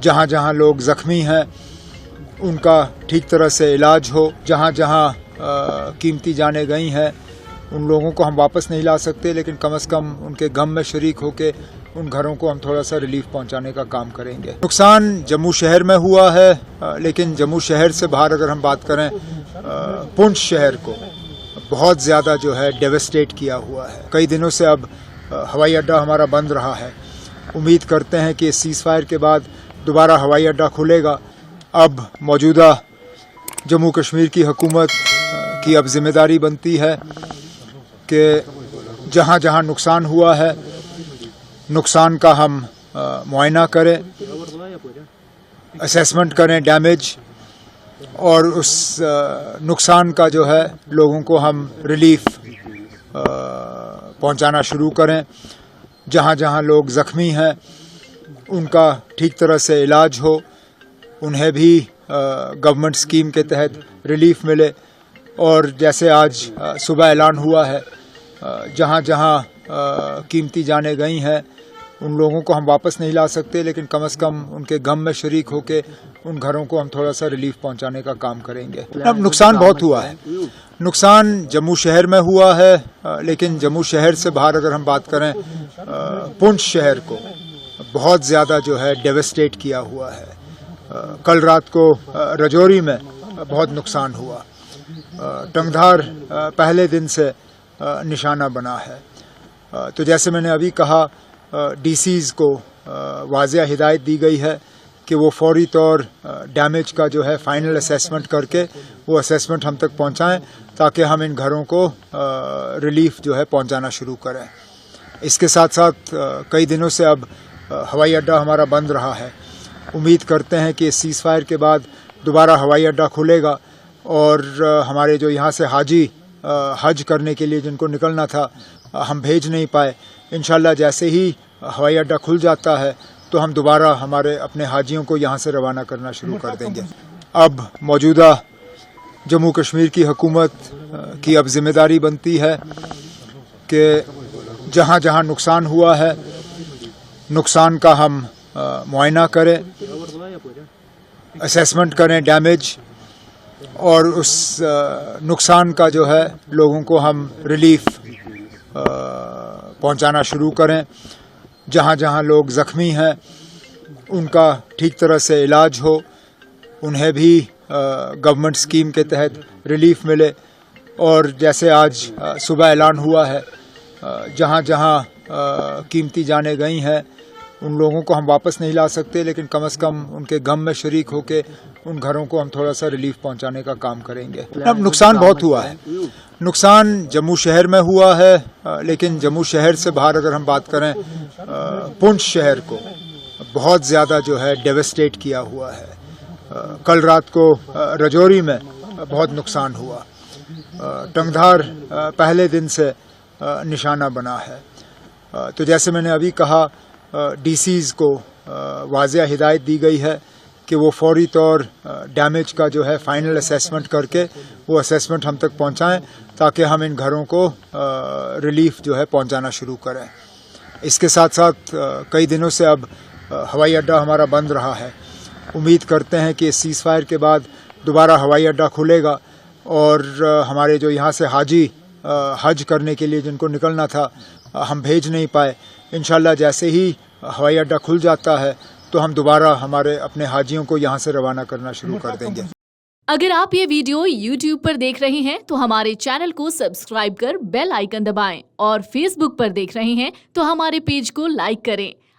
جہاں جہاں لوگ زخمی ہیں ان کا ٹھیک طرح سے علاج ہو. جہاں جہاں قیمتی جانیں گئی ہیں ان لوگوں کو ہم واپس نہیں لا سکتے، لیکن کم از کم ان کے غم میں شریک ہو کے ان گھروں کو ہم تھوڑا سا ریلیف پہنچانے کا کام کریں گے. نقصان جموں شہر میں ہوا ہے، لیکن جموں شہر سے باہر اگر ہم بات کریں پونچھ شہر کو بہت زیادہ جو ہے ڈیوسٹیٹ کیا ہوا ہے. کئی دنوں سے اب ہوائی اڈہ ہمارا بند رہا ہے. امید کرتے ہیں کہ اس سیز فائر کے بعد دوبارہ ہوائی اڈہ کھلے گا. اب موجودہ جموں کشمیر کی حکومت کی اب ذمہ داری بنتی ہے کہ جہاں جہاں نقصان ہوا ہے نقصان کا ہم معائنہ کریں، اسیسمنٹ کریں ڈیمیج، اور اس نقصان کا جو ہے لوگوں کو ہم ریلیف پہنچانا شروع کریں. جہاں جہاں لوگ زخمی ہیں ان کا ٹھیک طرح سے علاج ہو، انہیں بھی گورنمنٹ اسکیم کے تحت ریلیف ملے. اور جیسے آج صبح اعلان ہوا ہے جہاں جہاں قیمتی جانیں گئی ہیں ان لوگوں کو ہم واپس نہیں لا سکتے، لیکن کم از کم ان کے غم میں شریک ہو کے ان گھروں کو ہم تھوڑا سا ریلیف پہنچانے کا کام کریں گے. اب نقصان بہت ہوا ہے. نقصان جموں شہر میں ہوا ہے، لیکن جموں شہر سے باہر اگر ہم بات کریں پونچھ شہر کو بہت زیادہ جو ہے ڈیوسٹیٹ کیا ہوا ہے. کل رات کو رجوری میں بہت نقصان ہوا. ٹنگدھار پہلے دن سے نشانہ بنا ہے. تو جیسے میں نے ابھی کہا ڈی سیز کو واضح ہدایت دی گئی ہے کہ وہ فوری طور ڈیمیج کا جو ہے فائنل اسیسمنٹ کر کے وہ اسیسمنٹ ہم تک پہنچائیں تاکہ ہم ان گھروں کو ریلیف جو ہے پہنچانا شروع کریں. اس کے ساتھ ساتھ کئی دنوں سے اب ہوائی اڈہ ہمارا بند رہا ہے. امید کرتے ہیں کہ اس سیز فائر کے بعد دوبارہ ہوائی اڈہ کھلے گا اور ہمارے جو یہاں سے حاجی حج کرنے کے لیے جن کو نکلنا تھا ہم بھیج نہیں پائے، انشاءاللہ جیسے ہی ہوائی اڈہ کھل جاتا ہے تو ہم دوبارہ ہمارے اپنے حاجیوں کو یہاں سے روانہ کرنا شروع کر دیں گے. اب موجودہ جموں کشمیر کی حکومت کی اب ذمہ داری بنتی ہے کہ جہاں جہاں نقصان ہوا ہے نقصان کا ہم معائنہ کریں، اسیسمنٹ کریں ڈیمیج، اور اس نقصان کا جو ہے لوگوں کو ہم ریلیف پہنچانا شروع کریں. جہاں جہاں لوگ زخمی ہیں ان کا ٹھیک طرح سے علاج ہو، انہیں بھی گورنمنٹ اسکیم کے تحت ریلیف ملے. اور جیسے آج صبح اعلان ہوا ہے جہاں جہاں قیمتی جانیں گئی ہیں ان لوگوں کو ہم واپس نہیں لا سکتے، لیکن کم از کم ان کے غم میں شریک ہو کے ان گھروں کو ہم تھوڑا سا ریلیف پہنچانے کا کام کریں گے. اب نقصان بہت ہوا ہے. نقصان جموں شہر میں ہوا ہے، لیکن جموں شہر سے باہر اگر ہم بات کریں پونچھ شہر کو بہت زیادہ جو ہے ڈیوسٹیٹ کیا ہوا ہے. کل رات کو رجوری میں بہت نقصان ہوا. ٹنگدھار پہلے دن سے نشانہ بنا ہے. تو جیسے میں نے ابھی کہا ڈی سیز کو واضح ہدایت دی گئی ہے کہ وہ فوری طور ڈیمیج کا جو ہے فائنل اسیسمنٹ کر کے وہ اسیسمنٹ ہم تک پہنچائیں تاکہ ہم ان گھروں کو ریلیف جو ہے پہنچانا شروع کریں. اس کے ساتھ ساتھ کئی دنوں سے اب ہوائی اڈہ ہمارا بند رہا ہے. امید کرتے ہیں کہ اس سیز فائر کے بعد دوبارہ ہوائی اڈہ کھلے گا اور ہمارے جو یہاں سے حاجی حج کرنے کے لیے جن کو نکلنا تھا ہم بھیج نہیں پائے، انشاءاللہ جیسے ہی ہوائی اڈہ کھل جاتا ہے تو ہم دوبارہ ہمارے اپنے حاجیوں کو یہاں سے روانہ کرنا شروع کر دیں گے. اگر آپ یہ ویڈیو YouTube پر دیکھ رہے ہیں تو ہمارے چینل کو سبسکرائب کر بیل آئیکن دبائیں، اور فیس بک پر دیکھ رہے ہیں تو ہمارے پیج کو لائک کریں.